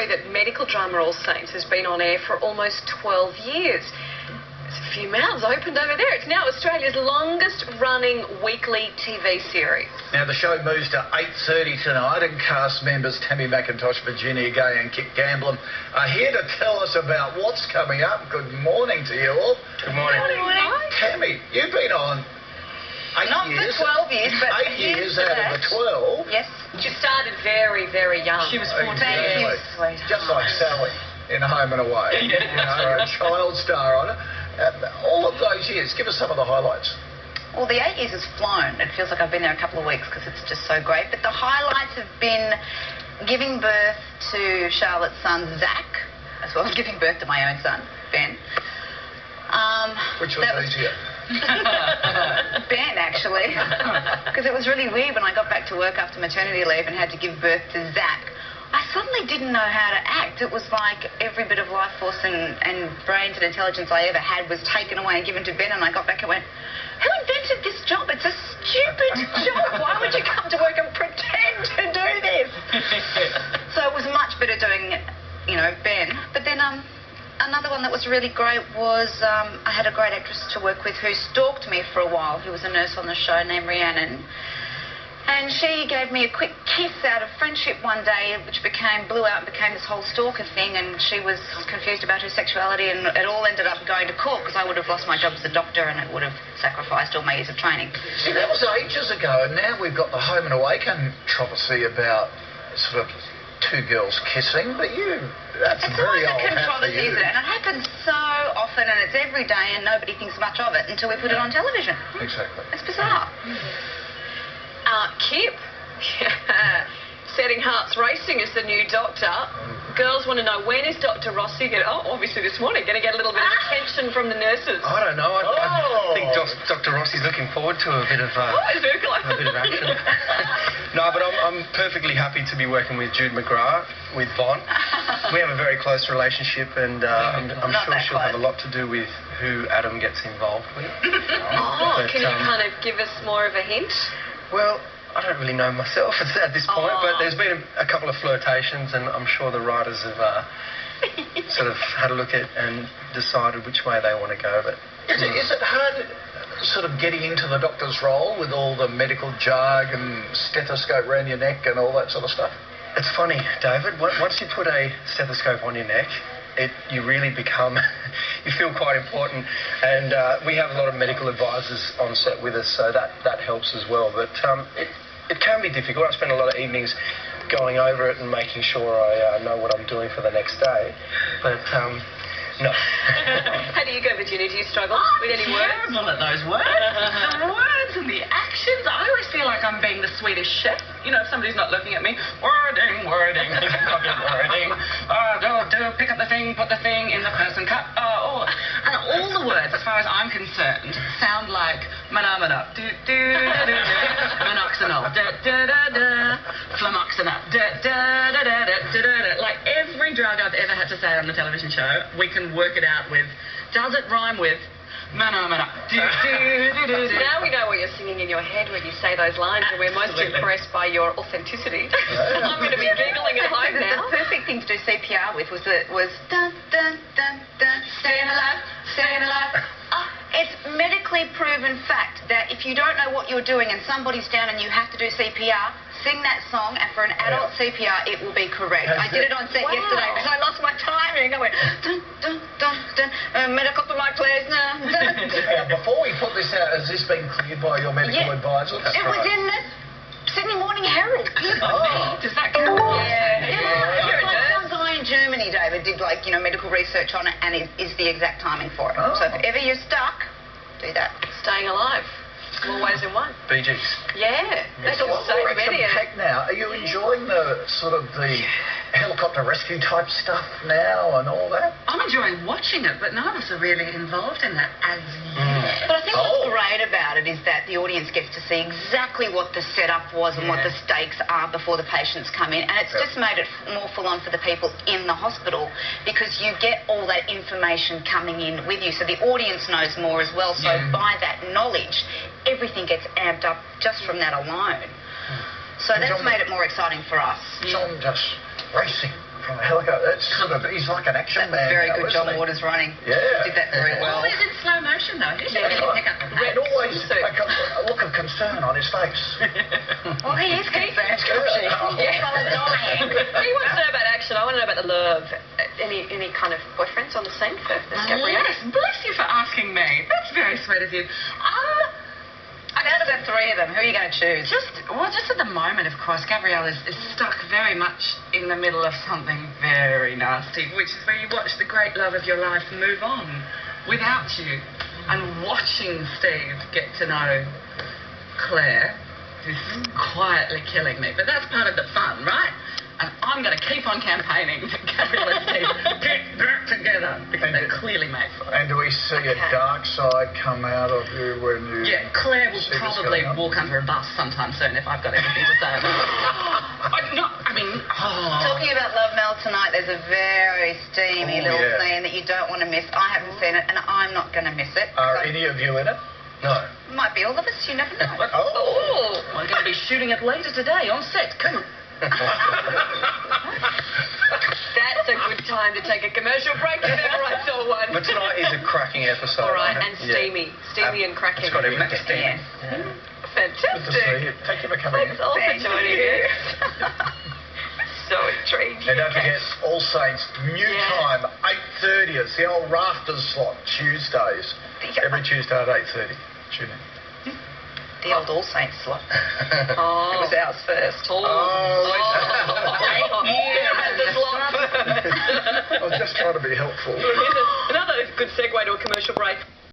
story that Medical Drama All Saints has been on air for almost 12 years. There's a few mouths opened over there. It's now Australia's longest-running weekly TV series. Now, the show moves to 8:30 tonight, and cast members Tammy McIntosh, Virginia Gay and Kip Gamblin are here to tell us about what's coming up. Good morning to you all. Good morning. Good morning. Tammy, you've been on 8 Not years. for 12 years, but 8 years out of the 12. Yes. She started very, very young. She was 14 Exactly. years, sweetheart. Just like Sally in Home and Away. Yeah, You know, a child star on it. All of those years, give us some of the highlights. Well, the 8 years has flown. It feels like I've been there a couple of weeks because it's just so great. But the highlights have been giving birth to Charlotte's son, Zach, as well as giving birth to my own son, Ben. Which was easier? Ben, actually, because it was really weird when I got back to work after maternity leave and had to give birth to Zach. I suddenly didn't know how to act. It was like every bit of life force and brains and intelligence I ever had was taken away and given to Ben, and I got back and went, who invented this job? It's a stupid job. Why would you come to work and pretend to do this? So it was much better doing, you know, Ben. But then another one that was really great was I had a great actress to work with who stalked me for a while, who was a nurse on the show named Rhiannon. And she gave me a quick kiss out of friendship one day, which blew out and became this whole stalker thing, and she was confused about her sexuality, and it all ended up going to court because I would have lost my job as a doctor and it would have sacrificed all my years of training. See, that was ages ago, and now we've got the Home and Away controversy about sort of two girls kissing, but that's It's very always old a hat for controversy, you. isn't it? And it happens so often, and it's every day, and nobody thinks much of it until we put it on television. Exactly. It's bizarre. Kip, setting hearts racing as the new doctor. Girls want to know, when is Dr. Rossi obviously this morning, going to get a little bit of attention from the nurses? I don't know. I think Dr. Rossi's looking forward to a bit of action. No, but I'm perfectly happy to be working with Jude McGrath, with Von. We have a very close relationship, and I'm sure she'll have a lot to do with who Adam gets involved with. Can you kind of give us more of a hint? Well, I don't really know myself at this point, but there's been a couple of flirtations, and I'm sure the writers have sort of had a look at and decided which way they want to go. But Is it hard sort of getting into the doctor's role with all the medical jargon, stethoscope around your neck and all that sort of stuff? it's funny, David, once you put a stethoscope on your neck, you really become, you feel quite important, and we have a lot of medical advisors on set with us, so that helps as well. But it can be difficult. I spend a lot of evenings going over it and making sure I know what I'm doing for the next day. But no. How do you go, Virginia? Do you struggle with any words? I'm terrible at those words. The words and the actions. I always feel like I'm being the Swedish chef. You know, if somebody's not looking at me, wording. Pick up the thing, put the thing in the person cup. And all the words, as far as I'm concerned, sound like manamana, minoxidil, flamoxidil, like every drug I've ever had to say on the television show, we can work it out with, does it rhyme with manamana? Now we know what you're singing in your head when you say those lines, and we're most impressed by your authenticity. I'm going to be giggling at home now. The perfect thing to do CPR with was dun dun dun dun, staying alive, staying alive. It's medically proven fact that if you don't know what you're doing and somebody's down and you have to do CPR, sing that song, and for an adult CPR, it will be correct. I did it on set yesterday because I lost my timing. I went dun dun dun dun, medical to my place now. Before we put this out, has this been cleared by your medical advisors? It was in the Sydney Morning Herald. Does that count? Yeah. Some guy in Germany, David, did medical research on it, and it is the exact timing for it. So if ever you're stuck, do that. Staying alive. More ways than one. Bee Gees. Yeah. That's So all so we're many. action-packed now. Are you enjoying the sort of the helicopter rescue type stuff now and all that? I'm enjoying watching it, but none of us are really involved in that as yet. But I think what's great about it is that the audience gets to see exactly what the setup was and what the stakes are before the patients come in. And it's just made it more full-on for the people in the hospital because you get all that information coming in with you. So the audience knows more as well. So by that knowledge, everything gets amped up just from that alone. So that's made it more exciting for us. It's on just racing. from a helicopter. That's sort of, he's like an action That was man. very now, good, isn't John he? Waters running. Yeah. Did that very well. Always in slow motion, though. He should really pick up the pace. And always a look of concern on his face. Well, he is concerned, Scotchy. Yeah. Well, dying. He wants to know about action. I want to know about the love. Any kind of boyfriends on the scene for this Gabrielle? Yes, bless you for asking me. That's very sweet of you. Out of the three of them, who are you going to choose? Just at the moment, of course, Gabrielle is stuck very much in the middle of something very nasty, which is where you watch the great love of your life move on without you. And watching Steve get to know Claire is quietly killing me. But that's part of the fun, right? And I'm going to keep on campaigning that Gabrielle and Steve get back together because they're clearly made for it. And do we see a dark side come out of you when you... Yeah, Claire will see this probably going on? walk under a bus sometime soon if I've got anything to say about it. Talking about Love Mel tonight, there's a very steamy little scene that you don't want to miss. I haven't seen it, and I'm not going to miss it. Are any of you in it? No. Might be all of us, you never know. Oh, I'm going to be shooting it later today on set. Come on. That's a good time to take a commercial break if ever I saw one. But tonight is a cracking episode. All right, and steamy. Steamy and cracking. It's got everything. Yes. Good Fantastic. to see you. Thank you for coming in. Thanks all for joining us. So intrigued. And don't forget, All Saints, new time, 8:30. It's the old rafters slot, Tuesdays. Every Tuesday at 8:30. Tune in. The old All Saints slot. Oh. It was ours first. I was just trying to be helpful. Another good segue to a commercial break.